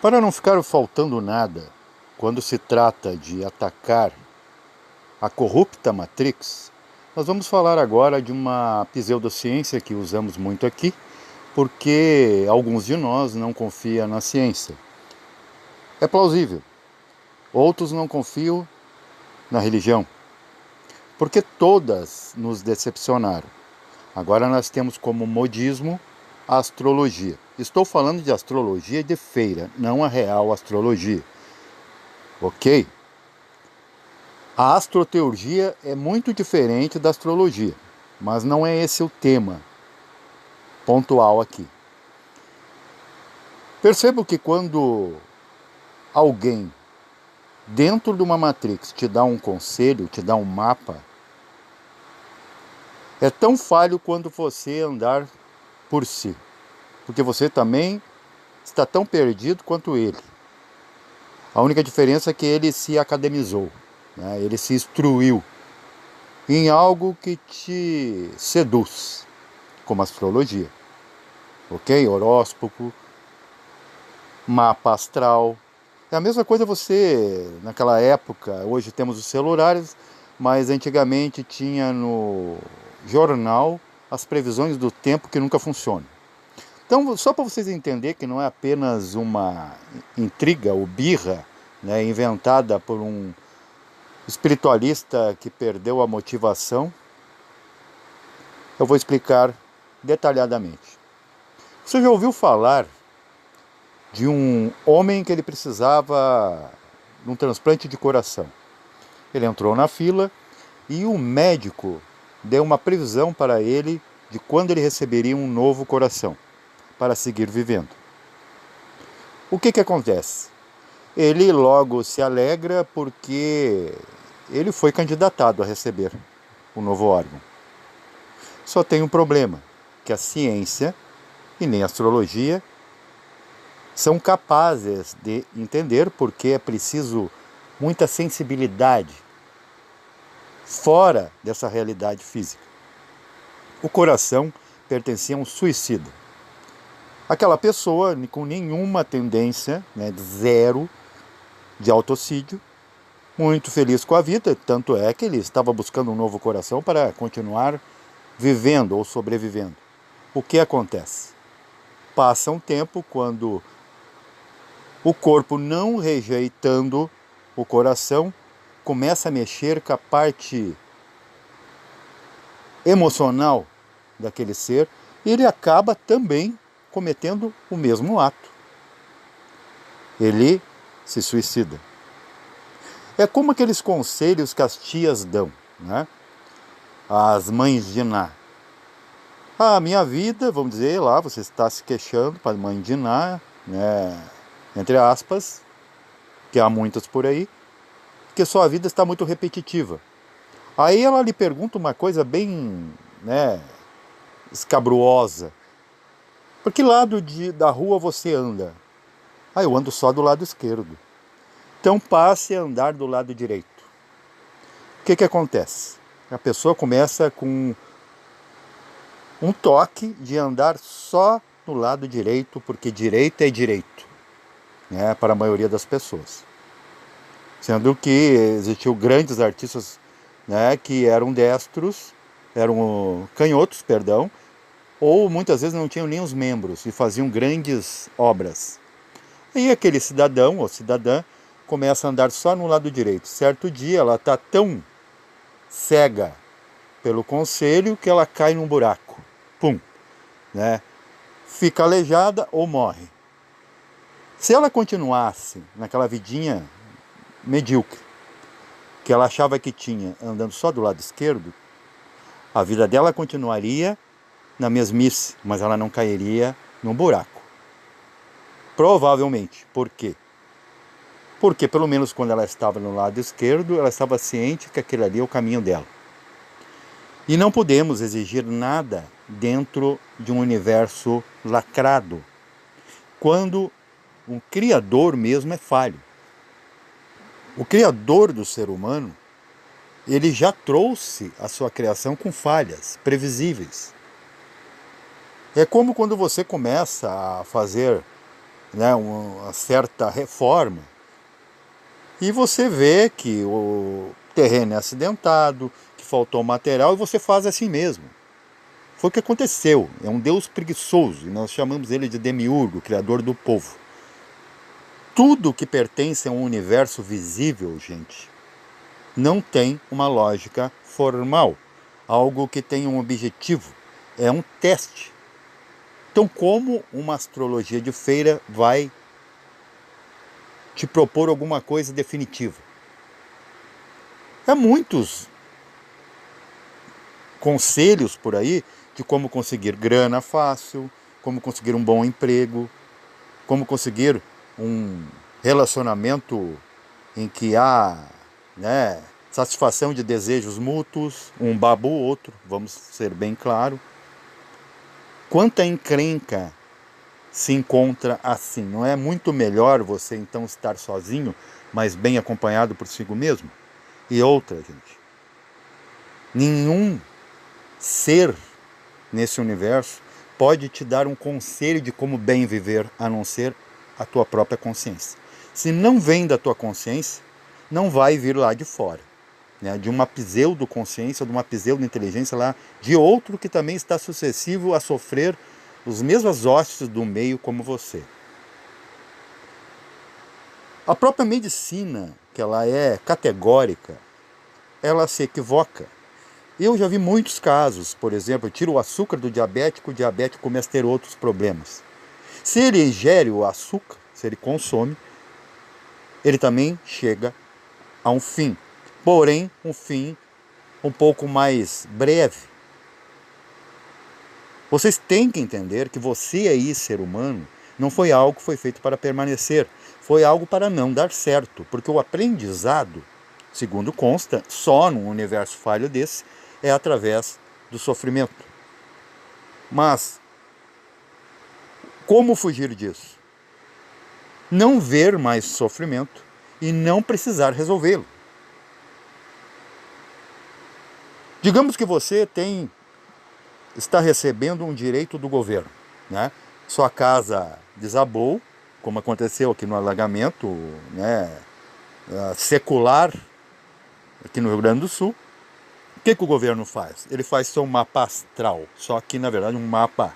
Para não ficar faltando nada, quando se trata de atacar a corrupta Matrix, nós vamos falar agora de uma pseudociência que usamos muito aqui, porque alguns de nós não confiam na ciência. É plausível. Outros não confiam na religião, porque todas nos decepcionaram. Agora nós temos como modismo a astrologia. Estou falando de astrologia de feira, não a real astrologia. Ok? A astroteurgia é muito diferente da astrologia, mas não é esse o tema pontual aqui. Percebo que quando alguém dentro de uma matrix te dá um conselho, te dá um mapa, é tão falho quanto você andar por si, porque você também está tão perdido quanto ele. A única diferença é que ele se academizou, né? Ele se instruiu em algo que te seduz, como astrologia, ok? Horóscopo, mapa astral. É a mesma coisa você, naquela época, hoje temos os celulares, mas antigamente tinha no jornal as previsões do tempo que nunca funcionam. Então, só para vocês entenderem que não é apenas uma intriga ou birra, né, inventada por um espiritualista que perdeu a motivação, eu vou explicar detalhadamente. Você já ouviu falar de um homem que ele precisava de um transplante de coração? Ele entrou na fila e o médico deu uma previsão para ele de quando ele receberia um novo coração para seguir vivendo. O que acontece? Ele logo se alegra porque ele foi candidatado a receber o novo órgão. Só tem um problema, que a ciência e nem a astrologia são capazes de entender, porque é preciso muita sensibilidade fora dessa realidade física. O coração pertencia a um suicida. Aquela pessoa com nenhuma tendência, né, zero de autocídio, muito feliz com a vida, tanto é que ele estava buscando um novo coração para continuar vivendo ou sobrevivendo. O que acontece? Passa um tempo, quando o corpo, não rejeitando o coração, começa a mexer com a parte emocional daquele ser, e ele acaba também cometendo o mesmo ato. Ele se suicida. É como aqueles conselhos que as tias dão, né? As mães de Ná. A minha vida, vamos dizer lá, você está se queixando para a mãe de Ná, né? Entre aspas, que há muitas por aí, que sua vida está muito repetitiva. Aí ela lhe pergunta uma coisa bem, né, escabrosa. Por que lado da rua você anda? Ah, eu ando só do lado esquerdo. Então passe a andar do lado direito. O que acontece? A pessoa começa com um toque de andar só no lado direito, porque direito é direito, né, para a maioria das pessoas. Sendo que existiu grandes artistas, né, que eram destros, eram canhotos, perdão, ou muitas vezes não tinham nem os membros e faziam grandes obras. E aquele cidadão ou cidadã começa a andar só no lado direito. Certo dia ela está tão cega pelo conselho que ela cai num buraco. Pum! Né? Fica aleijada ou morre. Se ela continuasse naquela vidinha medíocre que ela achava que tinha, andando só do lado esquerdo, a vida dela continuaria na mesmice, mas ela não cairia num buraco. Provavelmente. Por quê? Porque pelo menos quando ela estava no lado esquerdo, ela estava ciente que aquele ali é o caminho dela. E não podemos exigir nada dentro de um universo lacrado, quando o Criador mesmo é falho. O Criador do ser humano, ele já trouxe a sua criação com falhas previsíveis. É como quando você começa a fazer né, uma certa reforma, e você vê que o terreno é acidentado, que faltou material, e você faz assim mesmo. Foi o que aconteceu. É um Deus preguiçoso, e nós chamamos ele de Demiurgo, criador do povo. Tudo que pertence a um universo visível, gente, não tem uma lógica formal, algo que tem um objetivo, é um teste. Então, como uma astrologia de feira vai te propor alguma coisa definitiva? Há muitos conselhos por aí de como conseguir grana fácil, como conseguir um bom emprego, como conseguir um relacionamento em que há, né, satisfação de desejos mútuos, um babu outro, vamos ser bem claro. Quanta encrenca se encontra assim. Não é muito melhor você então estar sozinho, mas bem acompanhado por si mesmo? E outra, gente, nenhum ser nesse universo pode te dar um conselho de como bem viver, a não ser a tua própria consciência. Se não vem da tua consciência, não vai vir lá de fora, né? De uma pseudo-consciência, de uma pseudo-inteligência lá, de outro que também está suscetível a sofrer os mesmos hostes do meio como você. A própria medicina, que ela é categórica, ela se equivoca. Eu já vi muitos casos, por exemplo, tira o açúcar do diabético, o diabético começa a ter outros problemas. Se ele ingere o açúcar, se ele consome, ele também chega a um fim. Porém, um fim um pouco mais breve. Vocês têm que entender que você aí, ser humano, não foi algo que foi feito para permanecer. Foi algo para não dar certo. Porque o aprendizado, segundo consta, só num universo falho desse, é através do sofrimento. Mas, como fugir disso? Não ver mais sofrimento e não precisar resolvê-lo. Digamos que você está recebendo um direito do governo, né? Sua casa desabou, como aconteceu aqui no alagamento, né, secular aqui no Rio Grande do Sul. O que o governo faz? Ele faz seu mapa astral, só que na verdade um mapa,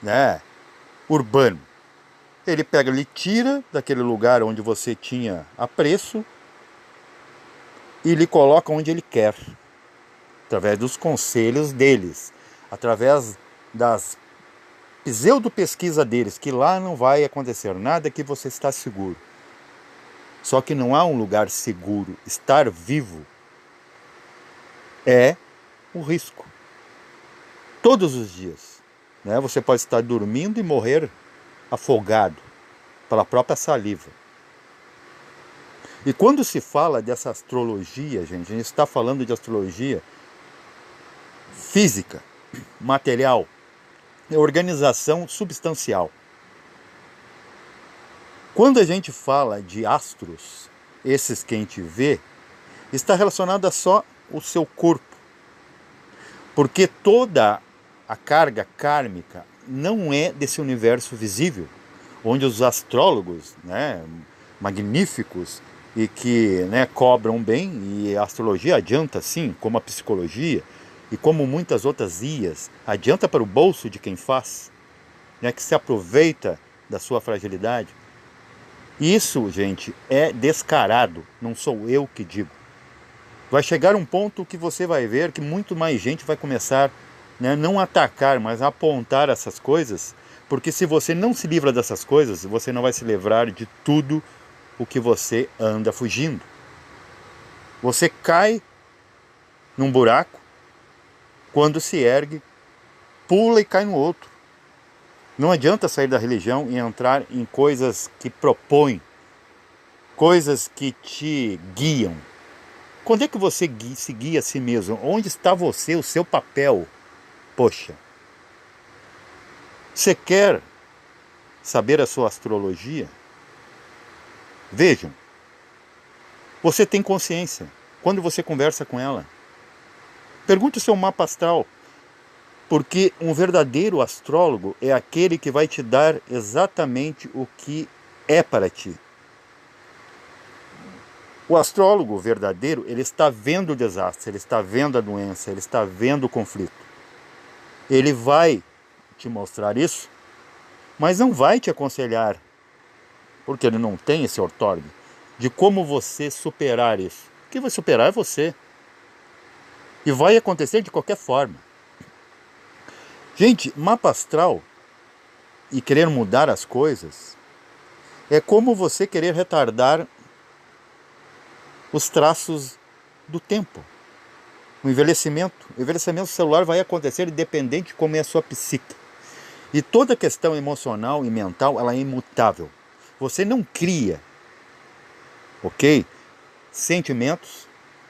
né, urbano. Ele pega, ele tira daquele lugar onde você tinha apreço e lhe coloca onde ele quer, através dos conselhos deles, através das pseudo-pesquisa deles, que lá não vai acontecer nada, que você está seguro. Só que não há um lugar seguro. Estar vivo é o risco. Todos os dias, né? Você pode estar dormindo e morrer afogado pela própria saliva. E quando se fala dessa astrologia, gente, a gente está falando de astrologia física, material, organização substancial. Quando a gente fala de astros, esses que a gente vê, está relacionado a só o seu corpo. Porque toda a carga kármica não é desse universo visível, onde os astrólogos, né, magníficos e que, né, cobram bem, e a astrologia adianta sim, como a psicologia e como muitas outras IAs, adianta para o bolso de quem faz, né, que se aproveita da sua fragilidade. Isso, gente, é descarado, não sou eu que digo. Vai chegar um ponto que você vai ver que muito mais gente vai começar, né, não a atacar, mas a apontar essas coisas, porque se você não se livra dessas coisas, você não vai se livrar de tudo o que você anda fugindo. Você cai num buraco, quando se ergue, pula e cai no outro. Não adianta sair da religião e entrar em coisas que propõem, coisas que te guiam. Quando é que você se guia a si mesmo? Onde está você, o seu papel? Poxa, você quer saber a sua astrologia? Vejam, você tem consciência quando você conversa com ela. Pergunte o seu mapa astral. Porque um verdadeiro astrólogo é aquele que vai te dar exatamente o que é para ti. O astrólogo verdadeiro, ele está vendo o desastre, ele está vendo a doença, ele está vendo o conflito. Ele vai te mostrar isso, mas não vai te aconselhar, porque ele não tem esse ortório, de como você superar isso. O que vai superar é você. E vai acontecer de qualquer forma. Gente, mapa astral e querer mudar as coisas é como você querer retardar os traços do tempo. O envelhecimento celular vai acontecer independente de como é a sua psique. E toda questão emocional e mental, ela é imutável. Você não cria, ok? Sentimentos,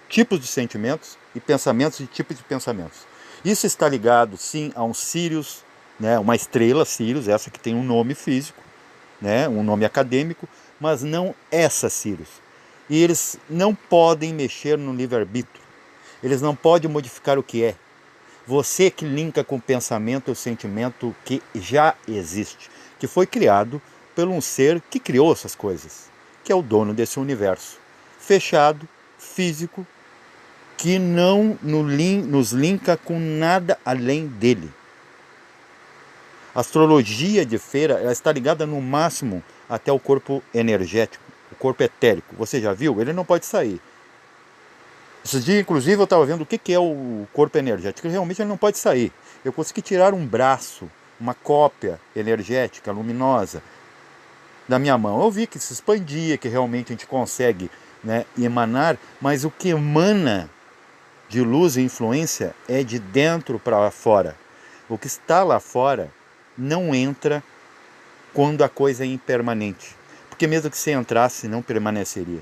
tipos de sentimentos e pensamentos e tipos de pensamentos. Isso está ligado, sim, a um Sirius, né, uma estrela Sirius, essa que tem um nome físico, né, um nome acadêmico, mas não essa Sirius. E eles não podem mexer no livre-arbítrio. Eles não podem modificar o que é. Você que linka com o pensamento e o sentimento que já existe, que foi criado por um ser que criou essas coisas, que é o dono desse universo fechado, físico, que não nos linka com nada além dele. A astrologia de feira, ela está ligada no máximo até o corpo energético, o corpo etérico. Você já viu? Ele não pode sair. Esses dias, inclusive, eu estava vendo o que é o corpo energético. Realmente ele não pode sair. Eu consegui tirar um braço, uma cópia energética, luminosa, da minha mão. Eu vi que se expandia, que realmente a gente consegue, né, emanar, mas o que emana de luz e influência é de dentro para fora. O que está lá fora não entra quando a coisa é impermanente. Porque mesmo que você entrasse, não permaneceria.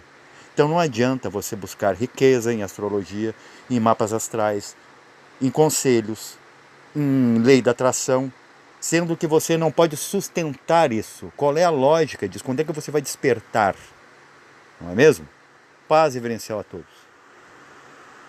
Então não adianta você buscar riqueza em astrologia, em mapas astrais, em conselhos, em lei da atração, sendo que você não pode sustentar isso. Qual é a lógica disso? Quando é que você vai despertar? Não é mesmo? Paz reverencial a todos.